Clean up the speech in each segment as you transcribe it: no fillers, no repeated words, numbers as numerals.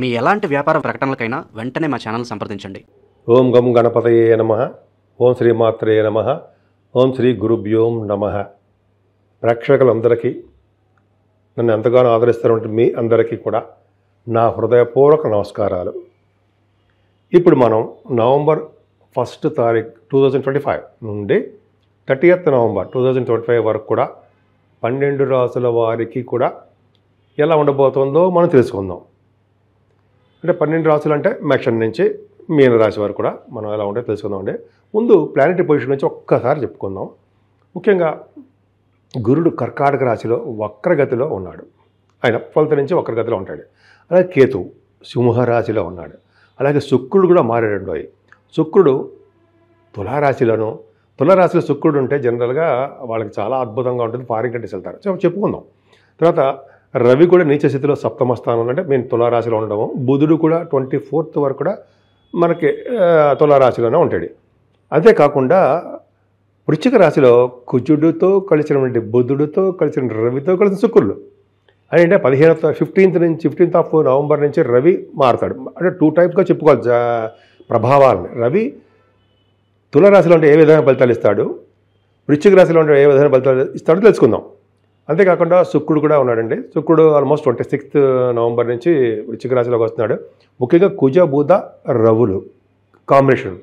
మీ ఎలాంటి వ్యాపార ప్రకటనలకైనా వెంటనే మా ఛానల్ సంప్రదించండి. ఓం గం గణపతయే నమః. ఓం శ్రీ మాత్రే నమః. ఓం శ్రీ గురుభ్యోం నమః. ప్రేక్షకులందరికీ, నన్ను ఎంతగానో ఆదరిస్తున్నటువంటి మీ అందరికీ కూడా నా హృదయపూర్వక నమస్కారాలు. ఇప్పుడు మనం నవంబర్ 1 తారీఖు 2025 నుండి 30th నవంబర్ 2025 వరకు కూడా 12 రాసుల వారికి కూడా ఎలా ఉండబోతుందో మనం తెలుసుకుందాం. అంటే 12 రాసులు అంటే మేషం నుంచి మీన రాశి వరకు కూడా మనం ఎలా ఉంటే తెలుసుకుందాం. అంటే ముందు ప్లానెటరీ పొజిషన్ నుంచి ఒక్కసారి చెప్పుకుందాం. ముఖ్యంగా గురుడు కర్కాటక రాశిలో వక్రగతిలో ఉన్నాడు. ఆయన 12 నుంచి వక్రగతిలో ఉంటాడు. అలాగే కేతు సింహరాశిలో ఉన్నాడు. అలాగే శుక్రుడు కూడా మారాడు. శుక్రుడు తులారాశిలోను. తులారాశిలో శుక్రుడు ఉంటే జనరల్గా వాళ్ళకి చాలా అద్భుతంగా ఉంటుంది, ఫారిన్ కంట్రీస్ వెళ్తారు. సో చెప్పుకుందాం. తర్వాత రవి కూడా నీచ స్థితిలో సప్తమ స్థానంలో అంటే మేము తులారాశిలో ఉండడము. బుధుడు కూడా 24th వరకు కూడా మనకి తులారాశిలోనే ఉంటాడు. అంతేకాకుండా వృశ్చిక రాశిలో కుజుడితో కలిసినటువంటి బుధుడితో కలిసిన రవితో కలిసిన శుక్రుడు అంటే 15th నవంబర్ నుంచి రవి మారుతాడు. అంటే 2 టైప్స్గా చెప్పుకోవాలి ప్రభావాలని. రవి తులారాశిలో ఉంటే ఏ విధమైన ఫలితాలు ఇస్తాడు, వృశ్చిక రాశిలో ఉంటే ఏ విధమైన ఫలితాలు ఇస్తాడో తెలుసుకుందాం. అంతేకాకుండా శుక్రుడు కూడా ఉన్నాడండి. శుక్రుడు ఆల్మోస్ట్ 26th నవంబర్ నుంచి వృశ్చిక రాశిలోకి వస్తున్నాడు. ముఖ్యంగా కుజ బుధ రవులు కాంబినేషన్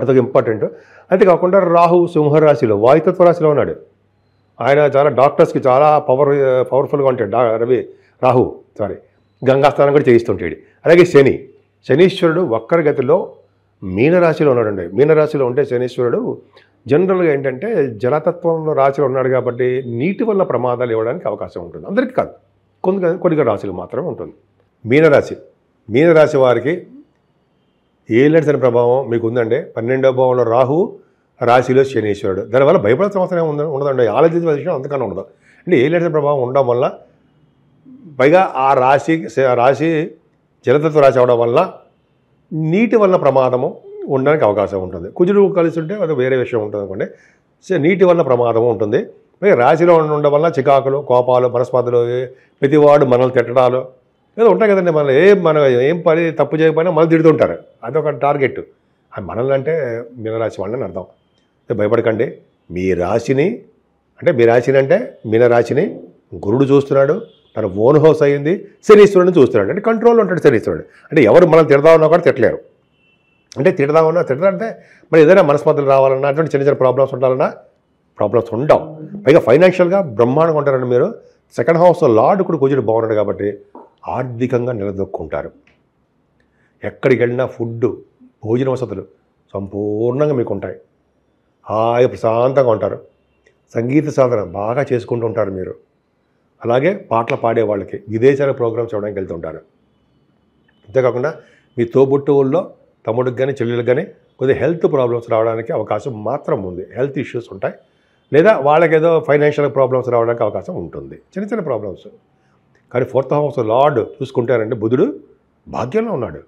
అదొక ఇంపార్టెంట్. అంతేకాకుండా రాహు సింహరాశిలో వాయుతత్వ రాశిలో ఉన్నాడు. ఆయన చాలా డాక్టర్స్కి చాలా పవర్ఫుల్గా ఉంటాడు. గంగాస్నానం కూడా చేయిస్తుంటాడు. అలాగే శనీశ్వరుడు వక్రగతిలో మీనరాశిలో ఉన్నాడండి. మీనరాశిలో ఉంటే శనీశ్వరుడు జనరల్గా ఏంటంటే జలతత్వంలో రాశిలో ఉన్నాడు కాబట్టి నీటి వల్ల ప్రమాదాలు ఇవ్వడానికి అవకాశం ఉంటుంది. అందరికీ కాదు, కొన్ని రాశులు మాత్రమే ఉంటుంది. మీనరాశి వారికి ఏలినాటి శని ప్రభావం మీకు ఉందండి. 12వ భావంలో రాహు, రాశిలో శనీశ్వరుడు. దానివల్ల భయపడాల్సిన అవసరం ఉండదండి. ఆలోచించిన విషయం అంతకన్నా ఉండదు. అంటే ఏలినాటి శని ప్రభావం ఉండడం వల్ల, పైగా ఆ రాశి జలతత్వ రాశి అవడం వల్ల నీటి వల్ల ప్రమాదము ఉండడానికి అవకాశం ఉంటుంది. కుజుడు కలిసి ఉంటే అది వేరే విషయం ఉంటుంది అనుకోండి. నీటి వల్ల ప్రమాదము ఉంటుంది. రాశిలో ఉండడం వల్ల చికాకులు, కోపాలు, మనస్పర్ధలు, ప్రతివాడు మనల్ని తిట్టడాలు ఏదో ఉంటాయి కదండి. మనం ఏం పని తప్పు చేయకపోయినా మనల్ని తిడుతుంటారు. అదొక టార్గెట్. అది మనల్ని అంటే మీనరాశి వాళ్ళని అర్థం. భయపడకండి. మీ రాశిని అంటే మీనరాశిని గురుడు చూస్తున్నాడు. తన ఓన్ హౌస్ అయ్యింది. శనీశ్వరుడిని చూస్తున్నాడు. అంటే కంట్రోల్లో ఉంటాడు శనీశ్వరుడు. అంటే ఎవరు మనం తిడదామన్నా కూడా తిట్టలేరు. అంటే తిడతారంటే మరి ఏదైనా మనస్పర్ధలు రావాలన్నా అటువంటి చిన్న చిన్న ప్రాబ్లమ్స్ ఉండాలన్నా ప్రాబ్లమ్స్ ఉండవు. పైగా ఫైనాన్షియల్గా బ్రహ్మాండంగా ఉంటారండి మీరు. 2nd హౌస్లో లార్డ్ కూడా కుజుడు బాగున్నాడు కాబట్టి ఆర్థికంగా నిలదొక్కుంటారు. ఎక్కడికి వెళ్ళినా ఫుడ్, భోజన వసతులు సంపూర్ణంగా మీకు ఉంటాయి. హాయిగా ప్రశాంతంగా ఉంటారు. సంగీత సాధన బాగా చేసుకుంటూ ఉంటారు మీరు. అలాగే పాటలు పాడే వాళ్ళకి విదేశాల ప్రోగ్రామ్స్ ఇవ్వడానికి వెళ్తుంటారు. అంతేకాకుండా మీ తోబుట్టువుల్లో తమ్ముడికి కానీ చెల్లెలకు కానీ కొద్దిగా హెల్త్ ప్రాబ్లమ్స్ రావడానికి అవకాశం మాత్రం ఉంది. హెల్త్ ఇష్యూస్ ఉంటాయి. లేదా వాళ్ళకి ఏదో ఫైనాన్షియల్ ప్రాబ్లమ్స్ రావడానికి అవకాశం ఉంటుంది, చిన్న చిన్న ప్రాబ్లమ్స్. కానీ 4th హౌస్ లార్డ్ చూసుకుంటారంటే బుధుడు భాగ్యంలో ఉన్నాడు.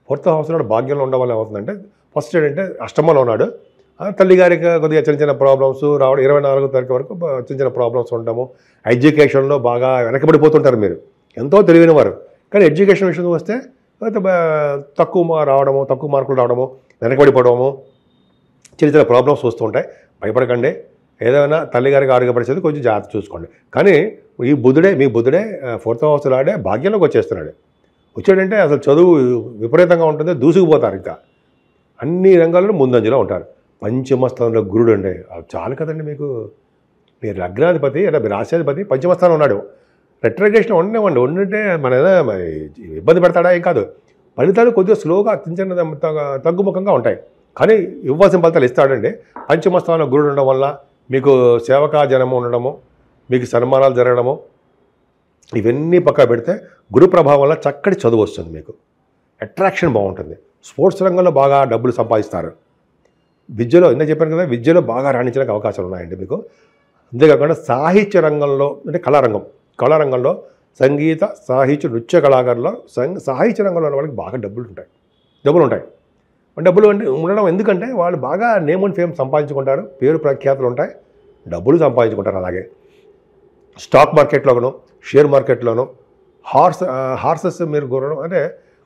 4th హౌస్ లార్డ్ భాగ్యంలో ఉండడం వల్ల ఏమవుతుందంటే ఫస్ట్ ఏంటంటే అష్టమంలో ఉన్నాడు. తల్లిగారికి కొద్దిగా చిన్న చిన్న ప్రాబ్లమ్స్ రావడం, 24వ తారీఖు వరకు చిన్న చిన్న ప్రాబ్లమ్స్ ఉండటము. ఎడ్యుకేషన్లో బాగా వెనకబడిపోతుంటారు మీరు. ఎంతో తెలివైన వారు, కానీ ఎడ్యుకేషన్ విషయం వస్తే తక్కువ మార్కులు రావడము, వెనకబడిపోవడము, చిన్న చిన్న ప్రాబ్లమ్స్ వస్తూ ఉంటాయి. భయపడకండి. ఏదైనా తల్లిగారికి ఆరోగ్య పరిస్థితి కొంచెం జాగ్రత్త చూసుకోండి. కానీ మీ బుధుడే 4th హౌస్ లాడే భాగ్యంలోకి వచ్చాడంటే అసలు చదువు విపరీతంగా ఉంటుంది. దూసుకుపోతారు. ఇంకా అన్ని రంగాల్లో ముందంజలో ఉంటారు. పంచమ స్థానంలో గురుడు అండి. చాలు కదండి మీకు. మీ లగ్నాధిపతి అంటే మీ రాశ్యాధిపతి పంచమ స్థానం ఉన్నాడు. రెట్రోగ్రేషన్ ఉంటే మన ఏదైనా ఇబ్బంది పెడతాడా? ఏం కాదు. ఫలితాలు కొద్దిగా స్లోగా చిన్న తగ్గుముఖంగా ఉంటాయి. కానీ ఇవ్వాల్సిన ఫలితాలు ఇస్తాడండి. పంచమ స్థానంలో గురుడు ఉండడం వల్ల మీకు సేవకా జనము ఉండడము, మీకు సన్మానాలు జరగడము, ఇవన్నీ పక్క పెడితే గురు ప్రభావం వల్ల చక్కటి చదువు వస్తుంది. మీకు అట్రాక్షన్ బాగుంటుంది. స్పోర్ట్స్ రంగంలో బాగా డబ్బులు సంపాదిస్తారు. విద్యలో చెప్పాను కదా, విద్యలో బాగా రాణించడానికి అవకాశాలు ఉన్నాయండి మీకు. అంతేకాకుండా సాహిత్య రంగంలో అంటే కళారంగంలో సంగీత, సాహిత్య, నృత్య కళాకారుల్లో సాహిత్య రంగంలో ఉన్న వాళ్ళకి బాగా డబ్బులు ఉంటాయి. డబ్బులు అంటే ఉండడం ఎందుకంటే వాళ్ళు బాగా నేమ్ అండ్ ఫేమ్ సంపాదించుకుంటారు. పేరు ప్రఖ్యాతులు ఉంటాయి, డబ్బులు సంపాదించుకుంటారు. అలాగే స్టాక్ మార్కెట్లోనూ, షేర్ మార్కెట్లోనూ, హార్సెస్ మీరు గుర్రం అంటే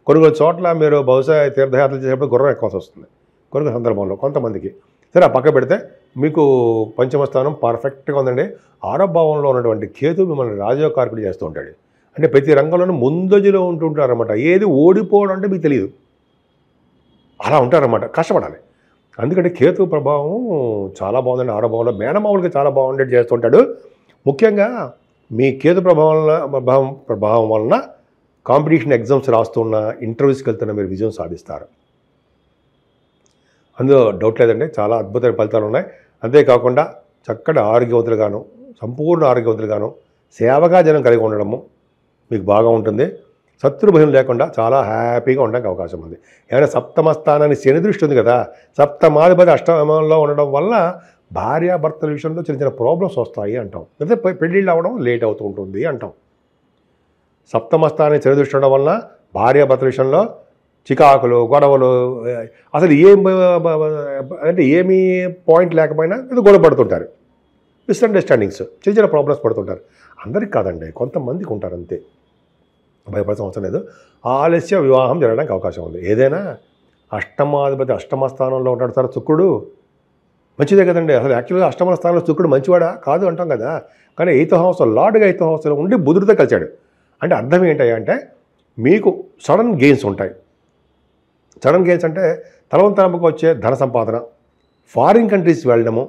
కొన్ని చోట్ల మీరు బహుశా తీర్థయాత్రలు చేసేటప్పుడు గుర్రం ఎక్కాల్సి వస్తుంది కొన్ని సందర్భంలో కొంతమందికి. సరే ఆ పక్క పెడితే మీకు పంచమ స్థానం పర్ఫెక్ట్గా ఉందండి. ఆరో భావంలో ఉన్నటువంటి కేతు మిమ్మల్ని రాజయోగకారకుడు చేస్తూ ఉంటాడు. అంటే ప్రతి రంగంలోనూ ముందజలో ఉంటుంటారన్నమాట. ఏది ఓడిపోవడం అంటే మీకు తెలియదు, అలా ఉంటారన్నమాట. కష్టపడాలి. అందుకంటే కేతు ప్రభావం చాలా బాగుందండి. ఆరో భావంలో మేనమావులకి చాలా బాగుండేది చేస్తుంటాడు. ముఖ్యంగా మీ కేతు ప్రభావం వలన కాంపిటీషన్ ఎగ్జామ్స్ రాస్తున్న, ఇంటర్వ్యూస్కి వెళ్తున్న మీరు విజయం సాధిస్తారు. అందులో డౌట్ లేదండి. చాలా అద్భుతమైన ఫలితాలు ఉన్నాయి. అంతేకాకుండా చక్కటి ఆరోగ్యవంతులుగాను, సంపూర్ణ ఆరోగ్యవంతులుగాను, సేవగా జనం కలిగి ఉండడము మీకు బాగా ఉంటుంది. శత్రుభయం లేకుండా చాలా హ్యాపీగా ఉండడానికి అవకాశం ఉంది. ఏమైనా సప్తమ స్థానాన్ని శని దృష్టి ఉంది కదా, సప్తమాధిపతి అష్టమంలో ఉండడం వల్ల భార్యాభర్తల విషయంలో చిన్న చిన్న ప్రాబ్లమ్స్ వస్తాయి అంటాం. అయితే పెళ్ళిళ్ళు అవ్వడం లేట్ అవుతూ ఉంటుంది అంటాం. సప్తమ స్థానాన్ని శని దృష్టి ఉండడం వల్ల భార్యాభర్తల విషయంలో చికాకులు, గొడవలు, అసలు అంటే ఏమీ పాయింట్ లేకపోయినా ఏదో గొడవ పడుతుంటారు. మిస్అండర్స్టాండింగ్స్, చిన్న చిన్న ప్రాబ్లమ్స్ పడుతుంటారు. అందరికి కాదండి, కొంతమందికి ఉంటారు అంతే. భయపడాల్సిన అవసరం లేదు. ఆలస్య వివాహం జరగడానికి అవకాశం ఉంది. ఏదైనా అష్టమాధిపతి అష్టమ స్థానంలో ఉంటాడు సార్ శుక్రుడు, మంచిదే కదండి. అసలు యాక్చువల్గా అష్టమ స్థానంలో శుక్రుడు మంచివాడా కాదు అంటాం కదా. కానీ 8th హౌస్ లార్డ్గా 8th హౌస్లో ఉండి బుధుడితో కలిశాడు. అంటే అర్థం ఏంటంటే మీకు సడన్ గెయిన్స్ ఉంటాయి. సడన్ గెయిన్స్ అంటే తలవంతరంపుకు వచ్చే ధన సంపాదన, ఫారిన్ కంట్రీస్ వెళ్ళడము,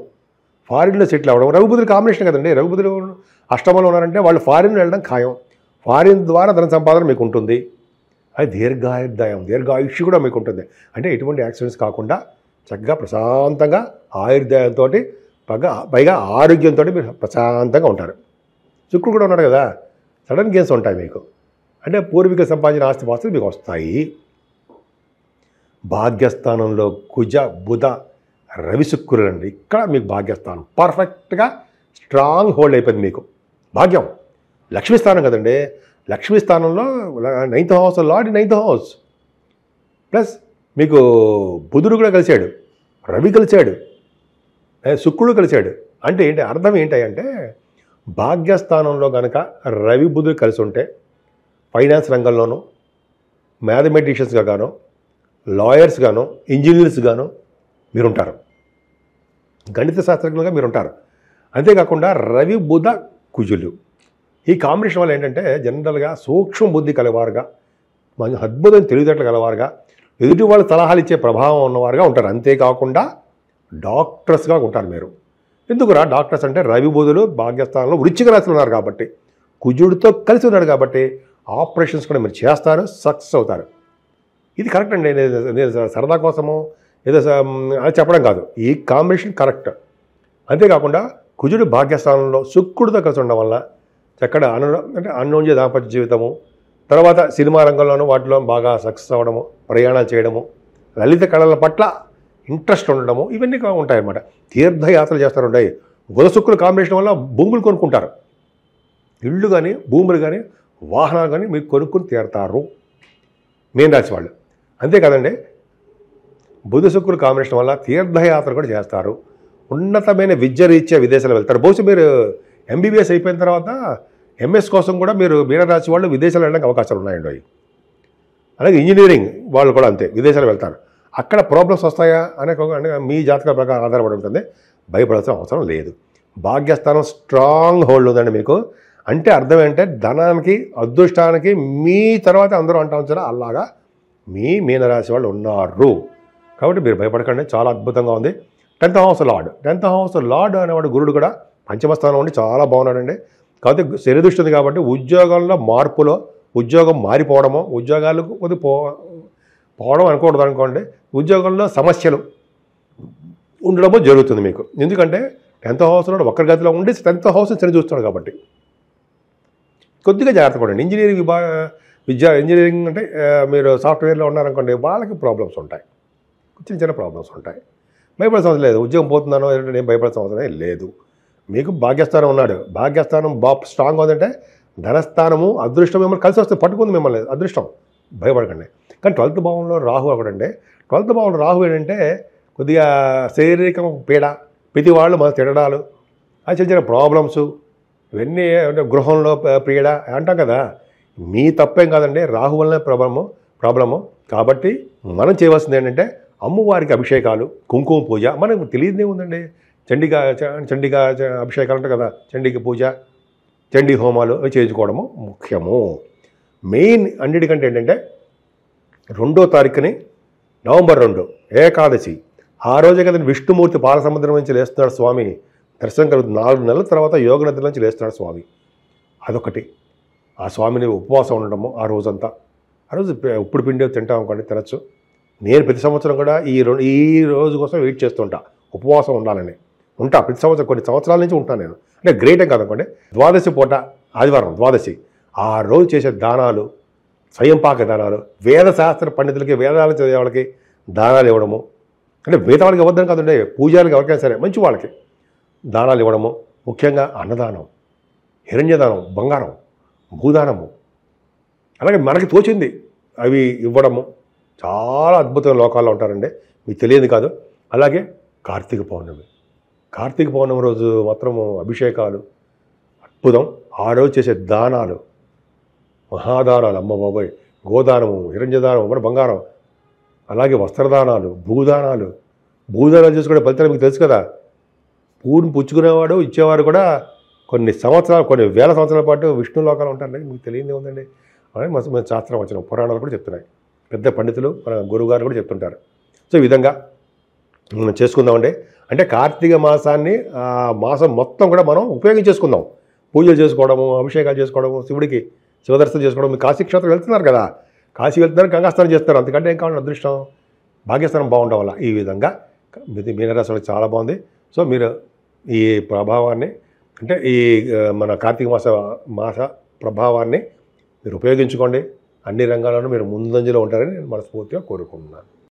ఫారిన్లో సెటిల్ అవ్వడం. రఘుబుధుడు కాంబినేషన్ కదండి. రఘుబుధుడు అష్టమంలో ఉన్నారంటే వాళ్ళు ఫారిన్ వెళ్ళడం ఖాయం. ఫారిన్ ద్వారా ధన సంపాదన మీకు ఉంటుంది. అది దీర్ఘాయుష్యు కూడా మీకు ఉంటుంది. అంటే ఎటువంటి యాక్సిడెంట్స్ కాకుండా చక్కగా ప్రశాంతంగా ఆయుర్దాయంతో పైగా ఆరోగ్యంతో మీరు ప్రశాంతంగా ఉంటారు. శుక్రుడు కూడా ఉన్నాడు కదా, సడన్ గెయిన్స్ ఉంటాయి మీకు. అంటే పూర్వీకులు సంపాదించిన ఆస్తిపాస్తులు మీకు వస్తాయి. భాగ్యస్థానంలో కుజ బుధ రవి శుక్రులండి. ఇక్కడ మీకు భాగ్యస్థానం పర్ఫెక్ట్గా స్ట్రాంగ్ హోల్డ్ అయిపోయింది మీకు. భాగ్యం లక్ష్మీస్థానం కదండి. లక్ష్మీస్థానంలో 9th house lord 9th house plus మీకు బుధుడు కూడా కలిశాడు, రవి కలిశాడు, శుక్రుడు కలిశాడు. అంటే ఏంటి అర్థం ఏంటంటే భాగ్యస్థానంలో కనుక రవి బుధుడు కలిసి ఉంటే ఫైనాన్స్ రంగంలోనూ, మ్యాథమెటిషియన్స్గా గాను, లాయర్స్ గాను, ఇంజనీర్స్ గాను మీరుంటారు. గణిత శాస్త్రజ్ఞులుగా మీరుంటారు. అంతేకాకుండా రవి బుధ కుజులు ఈ కాంబినేషన్ వల్ల ఏంటంటే జనరల్గా సూక్ష్మ బుద్ధి కలవారుగా, మంచి అద్భుతం తెలివితేటలు కలవారుగా, ఎదుటి వాళ్ళు సలహాలు ఇచ్చే ప్రభావం ఉన్నవారుగా ఉంటారు. అంతేకాకుండా డాక్టర్స్గా ఉంటారు మీరు. ఎందుకురా డాక్టర్స్ అంటే రవి బుధులు భాగ్యస్థానంలో వృశ్చిక రాశిలో ఉన్నారు కాబట్టి, కుజుడితో కలిసి ఉన్నాడు కాబట్టి ఆపరేషన్స్ కూడా మీరు చేస్తారు, సక్సెస్ అవుతారు. ఇది కరెక్ట్ అండి. నేను సరదా కోసము ఏదో అని చెప్పడం కాదు, ఈ కాంబినేషన్ కరెక్ట్. అంతేకాకుండా కుజుడు భాగ్యస్థానంలో శుక్రుడితో కలిసి ఉండడం వల్ల చక్కడ అన్యోన్య దాంపత్య జీవితము, తర్వాత సినిమా రంగంలోనూ వాటిలో బాగా సక్సెస్ అవ్వడము, ప్రయాణాలు చేయడము, లలిత కళల పట్ల ఇంట్రెస్ట్ ఉండడము, ఇవన్నీ ఉంటాయన్నమాట. తీర్థయాత్రలు చేస్తారు ఉంటాయి. బుధ శుక్రుల కాంబినేషన్ వల్ల భూములు కొనుక్కుంటారు. ఇళ్ళు కానీ, భూములు కానీ, వాహనాలు కానీ మీరు కొనుక్కుని తీరుతారు మీన రాశి వాళ్ళు. అంతే కదండి, బుధ శుక్రుల కాంబినేషన్ వల్ల తీర్థయాత్ర కూడా చేస్తారు. ఉన్నతమైన విద్య రీత్యా విదేశాలు వెళ్తారు. బహుశా మీరు MBBS అయిపోయిన తర్వాత MS కోసం కూడా మీరు మీనరాశి వాళ్ళు విదేశాలు వెళ్ళడానికి అవకాశాలు ఉన్నాయండి. అలాగే ఇంజనీరింగ్ వాళ్ళు కూడా అంతే, విదేశాలు వెళ్తారు. అక్కడ ప్రాబ్లమ్స్ వస్తాయా అనే మీ జాతకాల ప్రకారం ఆధారపడి ఉంటుంది. భయపడాల్సిన అవసరం లేదు. భాగ్యస్థానం స్ట్రాంగ్ హోల్డ్ ఉందండి మీకు. అంటే అర్థం ఏంటంటే ధనానికి, అదృష్టానికి మీ తర్వాత అందరూ అంటా ఉంచారా అలాగా మీ మీనరాశి వాళ్ళు ఉన్నారు. కాబట్టి మీరు భయపడకండి, చాలా అద్భుతంగా ఉంది. 10th హౌస్ లార్డ్ అనేవాడు గురుడు కూడా పంచమస్థానం ఉండి చాలా బాగున్నాడండి. కాకపోతే శని దృష్టి ఉంది కాబట్టి ఉద్యోగంలో మార్పులో, ఉద్యోగం మారిపోవడమో, ఉద్యోగాలకు పోవడం అనుకోండి, ఉద్యోగంలో సమస్యలు ఉండడమో జరుగుతుంది మీకు. ఎందుకంటే 10th హౌస్లో వక్రగతిలో ఉండి 10th హౌస్ శని చూస్తున్నాడు కాబట్టి కొద్దిగా జాగ్రత్త పడండి. ఇంజనీరింగ్ అంటే మీరు సాఫ్ట్వేర్లో ఉన్నారనుకోండి, వాళ్ళకి ప్రాబ్లమ్స్ ఉంటాయి, చిన్న ప్రాబ్లమ్స్ ఉంటాయి. భయపడాల్సిన అవసరం లేదు. ఉద్యోగం పోతున్నానో నేను భయపడాల్సిన అవసరం లేదు. మీకు భాగ్యస్థానం ఉన్నాడు. భాగ్యస్థానం స్ట్రాంగ్ ఉందంటే ధనస్థానము, అదృష్టం మిమ్మల్ని కలిసి వస్తే పట్టుకుంది మిమ్మల్ని అదృష్టం. భయపడకండి. కానీ 12th భావంలో రాహు ఒకటండి. 12th భావంలో రాహు ఏంటంటే కొద్దిగా శారీరక పీడ, ప్రతి వాళ్ళు మన తినడాలు, అది చిన్న చిన్న ప్రాబ్లమ్స్, ఇవన్నీ అంటే గృహంలో పీడ అంటాం కదా, మీ తప్పేం కాదండి, రాహు వల్లనే ప్రాబ్లము. కాబట్టి మనం చేయవలసింది ఏంటంటే అమ్మవారికి అభిషేకాలు, కుంకుమ పూజ. మనకు తెలియదే ఉందండి. చండిగా అభిషేకాలు ఉంటాయి కదా, చండీకి పూజ, చండీ హోమాలు అవి చేయించుకోవడము ముఖ్యము. మెయిన్ అన్నిటికంటే ఏంటంటే 2వ తారీఖుని నవంబర్ 2 ఏకాదశి. ఆ రోజే కదండి విష్ణుమూర్తి పాలసముద్రం నుంచి లేస్తున్నాడు స్వామి. దర్శనం కలుగుతుంది. 4 నెలల తర్వాత యోగ నిద్ర నుంచి లేస్తున్నాడు స్వామి. అదొకటి. ఆ స్వామిని ఉపవాసం ఉండడము ఆ రోజంతా. ఆ రోజు ఉప్పుడు పిండి తింటాం అనుకోండి, తినచ్చు. నేను ప్రతి సంవత్సరం కూడా ఈ రోజు కోసం వెయిట్ చేస్తుంటా, ఉపవాసం ఉండాలని. ప్రతి సంవత్సరం, కొన్ని సంవత్సరాల నుంచి ఉంటాను నేను. అంటే గ్రేట్ ఏం కాదనుకోండి. ద్వాదశి పూట, ఆదివారం ద్వాదశి, ఆ రోజు చేసే దానాలు, స్వయంపాక దానాలు, వేదశాస్త్ర పండితులకి, వేదాలు చదివే వాళ్ళకి దానాలు ఇవ్వడము. అంటే మిగతా వాళ్ళకి ఇవ్వద్దని కాదండి, పూజారికి ఎవరికైనా సరే మంచి వాళ్ళకి దానాలు ఇవ్వడము. ముఖ్యంగా అన్నదానం, హిరణ్యదానం, బంగారం, భూదానము, అలాగే మనకి తోచింది అవి ఇవ్వడము. చాలా అద్భుతమైన లోకాల్లో ఉంటారండి, మీకు తెలియదు కాదు. అలాగే కార్తీక పౌర్ణమి రోజు మాత్రము అభిషేకాలు అద్భుతం. ఆ రోజు చేసే దానాలు, మహాదానాలు, అమ్మ బాబోయ్, గోదానము, హిరణ్యదానం, మరి బంగారం, అలాగే వస్త్రదానాలు, భూదానాలు చేసుకునే ఫలితాలు మీకు తెలుసు కదా. పూర్ణి పుచ్చుకునేవాడు, ఇచ్చేవాడు కూడా కొన్ని వేల సంవత్సరాల పాటు విష్ణు లోకాలు ఉంటారండి. మీకు తెలియదే ఉందండి. అని మన శాస్త్రం వచ్చిన పురాణాలు కూడా చెప్తున్నాయి. పెద్ద పండితులు, మన గురువుగారు కూడా చెప్తుంటారు. సో ఈ విధంగా మనం చేసుకుందామండి. అంటే కార్తీక మాసాన్ని, ఆ మాసం మొత్తం కూడా మనం ఉపయోగించేసుకుందాం. పూజలు చేసుకోవడము, అభిషేకాలు చేసుకోవడము, శివుడికి శివదర్శనం చేసుకోవడం. మీరు కాశీ క్షేత్రం వెళ్తున్నారు కదా, కాశీ వెళ్తున్నారు, గంగాస్నానం చేస్తున్నారు. అంతకంటే ఏం కావాలి అదృష్టం, భాగ్యస్థానం బాగుండడం వల్ల. ఈ విధంగా మీనరాశి చాలా బాగుంది. సో మీరు ఈ ప్రభావాన్ని, అంటే ఈ మన కార్తీక మాస ప్రభావాన్ని మీరు ఉపయోగించుకోండి. అన్ని రంగాల్లోనూ మీరు ముందంజలో ఉంటారని నేను మనస్ఫూర్తిగా కోరుకుంటున్నాను.